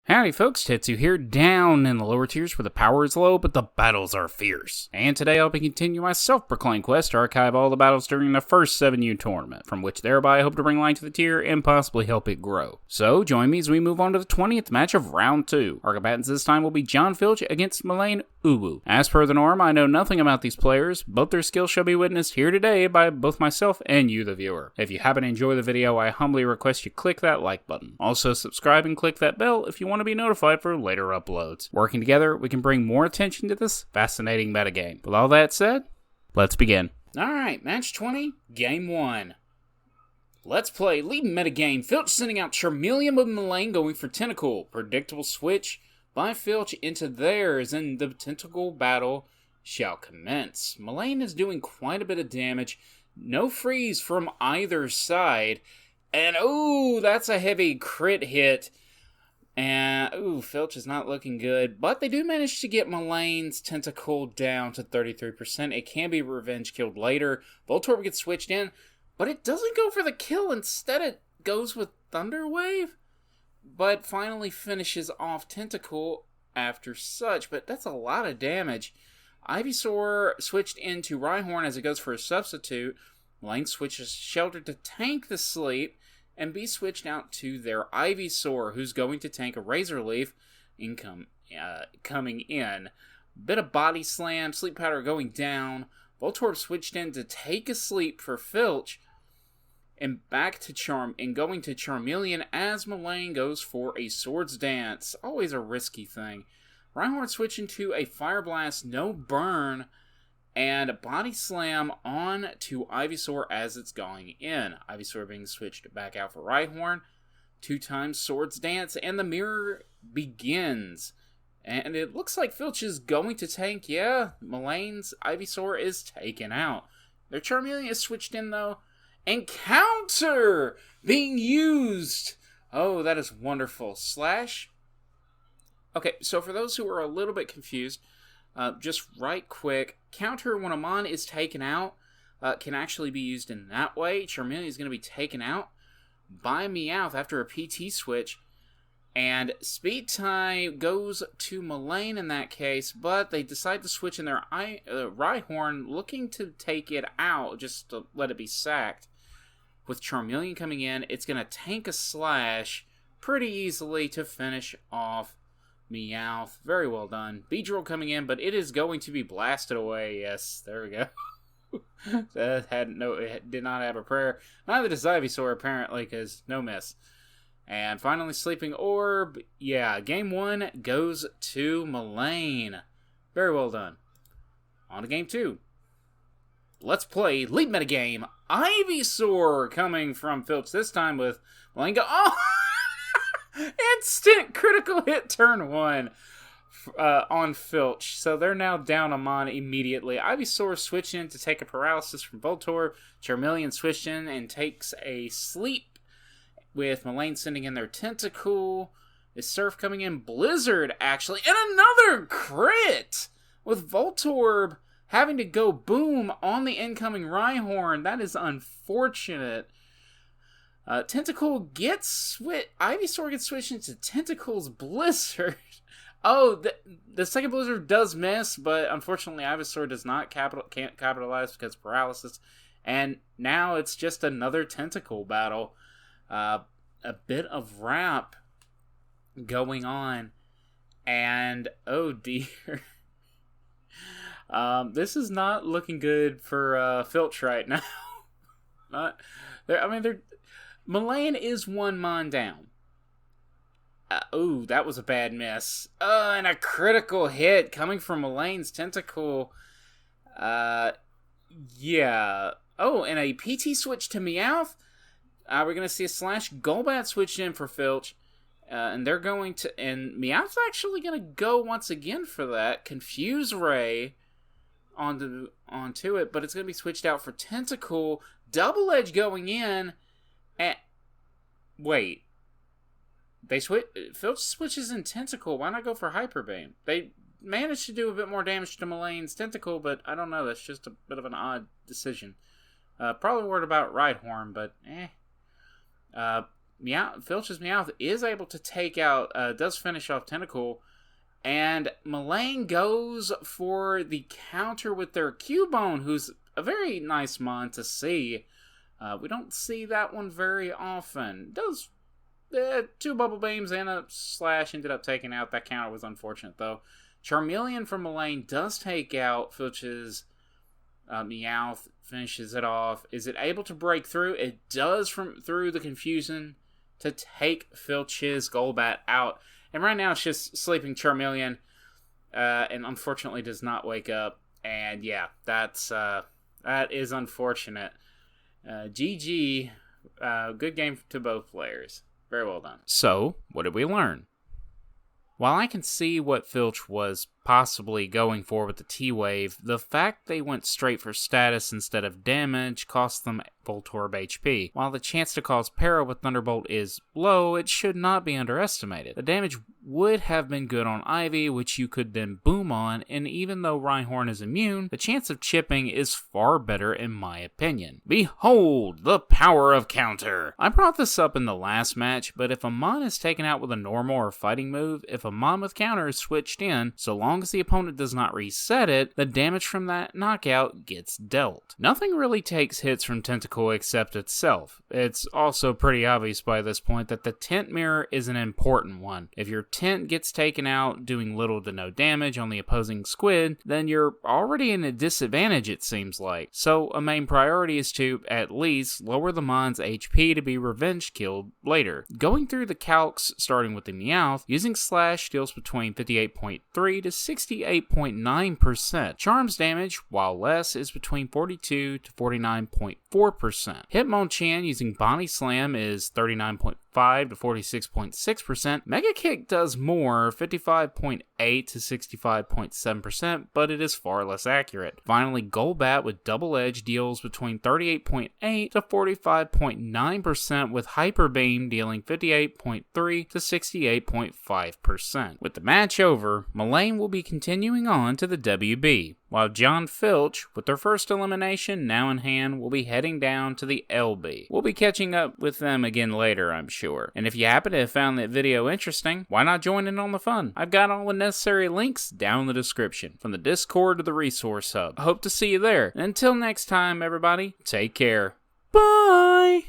Howdy folks, Tetsu here, down in the lower tiers where the power is low, but the battles are fierce. And today I'll be continuing my self-proclaimed quest to archive all the battles during the first 7U tournament, from which thereby I hope to bring line to the tier and possibly help it grow. So join me as we move on to the 20th match of round 2. Our combatants this time will be Jonfilch against Melanie. As per the norm, I know nothing about these players, but their skills shall be witnessed here today by both myself and you, the viewer. If you happen to enjoy the video, I humbly request you click that like button. Also subscribe and click that bell if you want to be notified for later uploads. Working together, we can bring more attention to this fascinating metagame. With all that said, let's begin. Alright, match 20, game 1. Let's play. Leading metagame, Filch sending out Charmeleon with Melanie going for Tentacle. Predictable switch by Filch into theirs, and the Tentacle battle shall commence. Melanie is doing quite a bit of damage. No freeze from either side. And, ooh, that's a heavy crit hit. And, ooh, Filch is not looking good. But they do manage to get Melanie's Tentacle down to 33%. It can be revenge killed later. Voltorb gets switched in, but it doesn't go for the kill. Instead, it goes with Thunder Wave. But finally finishes off Tentacle after such. But that's a lot of damage. Ivysaur switched into Rhyhorn as it goes for a substitute. Melanie switches Shelter to tank the sleep. And be switched out to their Ivysaur, who's going to tank a Razor Leaf coming in. Bit of body slam, Sleep Powder going down. Voltorb switched in to take a sleep for Filch. And back to going to Charmeleon as Melanie goes for a Swords Dance. Always a risky thing. Rhyhorn switching to a Fire Blast, no burn. And a Body Slam on to Ivysaur as it's going in. Ivysaur being switched back out for Rhyhorn. 2 times Swords Dance, and the mirror begins. And it looks like Filch is going to tank. Yeah, Melanie's Ivysaur is taken out. Their Charmeleon is switched in, though. And counter being used. Oh, that is wonderful. Slash. Okay, so for those who are a little bit confused, just right quick, counter when a mon is taken out can actually be used in that way. Charmeleon is going to be taken out by Meowth after a PT switch, and Speed Tie goes to Melanie in that case, but they decide to switch in their Rhyhorn, looking to take it out, just to let it be sacked. With Charmeleon coming in, it's going to tank a Slash pretty easily to finish off Meowth. Very well done. Beedrill coming in, but it is going to be blasted away. Yes, there we go. It did not have a prayer. Neither does Ivysaur, apparently, because no miss. And finally, Sleeping Orb. Yeah, game 1 goes to Melanie. Very well done. On to game 2. Let's play lead metagame. Ivysaur coming from Filch this time with Melanie. Oh! Instant critical hit turn 1 on Filch. So they're now down a mon immediately. Ivysaur switched in to take a paralysis from Voltorb. Charmeleon switched in and takes a sleep with Melanie sending in their Tentacle. Is Surf coming in? Blizzard, actually. And another crit! With Voltorb having to go boom on the incoming Rhyhorn. That is unfortunate. Tentacle gets switched. Ivysaur gets switched into Tentacle's Blizzard. Oh, the second Blizzard does miss, but unfortunately Ivysaur does not can't capitalize because of paralysis. And now it's just another Tentacle battle. A bit of rap going on, and oh dear, this is not looking good for Filch right now. They're. Melanie is 1 mon down. Ooh, that was a bad miss. And a critical hit coming from Melanie's Tentacle. Yeah. Oh, and a PT switch to Meowth. We're going to see a Slash Golbat switched in for Filch. And they're going to... And Meowth's actually going to go once again for that. Confuse Ray onto it, but it's going to be switched out for Tentacle. Double Edge going in. And wait, Filch switches in Tentacle. Why not go for Hyper Beam? They managed to do a bit more damage to Melanie's Tentacle, but I don't know. That's just a bit of an odd decision. Probably worried about Rhyhorn, but Filch's Meowth is able to take out, does finish off Tentacle, and Melanie goes for the counter with their Cubone, who's a very nice mon to see. We don't see that one very often. Does 2 Bubble Beams and a Slash ended up taking out. That counter was unfortunate, though. Charmeleon from Melanie does take out Filch's Meowth, finishes it off. Is it able to break through? It does through the confusion to take Filch's Golbat out. And right now it's just sleeping Charmeleon, and unfortunately does not wake up. And yeah, that is unfortunate. GG, good game to both players. Very well done. So, what did we learn? While I can see what Filch was possibly going for with the T-Wave, the fact they went straight for status instead of damage cost them Voltorb HP. While the chance to cause Para with Thunderbolt is low, it should not be underestimated. The damage would have been good on Ivy, which you could then boom on, and even though Rhyhorn is immune, the chance of chipping is far better in my opinion. Behold the power of counter! I brought this up in the last match, but if a mon is taken out with a normal or fighting move, if a mon with counter is switched in, so long as the opponent does not reset it, the damage from that knockout gets dealt. Nothing really takes hits from Tentacle except itself. It's also pretty obvious by this point that the Tent Mirror is an important one. If your Tent gets taken out doing little to no damage on the opposing squid, then you're already in a disadvantage, it seems like. So a main priority is to, at least, lower the mon's HP to be revenge killed later. Going through the calcs, starting with the Meowth, using Slash deals between 58.3 to 68.9%. Charm's damage, while less, is between 42 to 49.4%. Hitmonchan using Body Slam is 39.5 to 46.6%. Mega Kick does more, 55.8 to 65.7%, but it is far less accurate. Finally, Golbat with Double Edge deals between 38.8 to 45.9%, with Hyper Beam dealing 58.3 to 68.5%. With the match over, Melanie will be continuing on to the WB, while Jonfilch, with their first elimination now in hand, will be heading down to the LB. We'll be catching up with them again later, I'm sure. And if you happen to have found that video interesting, why not join in on the fun? I've got all the necessary links down in the description, from the Discord to the Resource Hub. I hope to see you there. And until next time, everybody, take care. Bye!